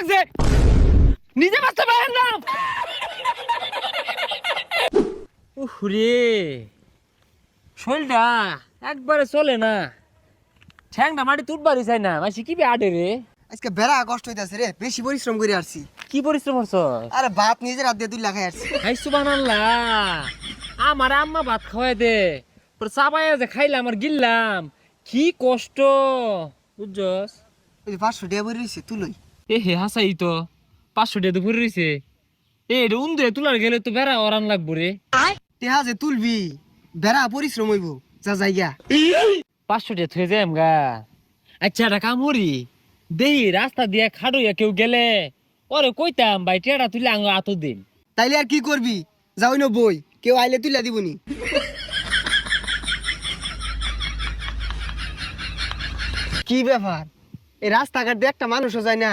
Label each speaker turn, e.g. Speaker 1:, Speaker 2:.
Speaker 1: লাগছে নিজে বাঁচতে পারেন না। উহরে শরীরটা একবারে চলে না, ঠ্যাংটা মাটি তুটবারই চাই না, মাসি কি আডে রে।
Speaker 2: আজকে বেড়া কষ্ট হইতাছে রে, বেশি পরিশ্রম করে আসছি।
Speaker 1: কি পরিশ্রম করছ?
Speaker 2: আরে ভাত নিজের হাত দিয়ে তুই লাগাই আসছি।
Speaker 1: হাই সুবহানাল্লাহ, আমার আম্মা ভাত খাওয়াই দে, পরে চাবাইয়া যে খাইলাম আর গিললাম, কি কষ্ট বুঝছস।
Speaker 2: ওই 500 টাকা ভরে রইছে তুলই।
Speaker 1: এ হে হাসাই তো 500 টাকা তো ভরে রইছে। এটা উন্দে তুলার গেলে তো বেড়া ওরান লাগবো রে।
Speaker 2: টেহা যে তুলবি, বেড়া পরিশ্রম হইব, যা জায়গা।
Speaker 1: 500 টাকা থয়ে যাই আমগা। আচ্ছা একটা কাম করি, দেহি রাস্তা দিয়ে খাড়ইয়া কেউ গেলে ওরে কইতাম ভাই টেড়া তুলে আঙ্গ আত দিন।
Speaker 2: তাইলে আর কি করবি, যাওই না বই, কেউ আইলে তুইলা দিবনি। কি ব্যাপার, এই রাস্তাঘাট দিয়ে একটা মানুষও যায় না।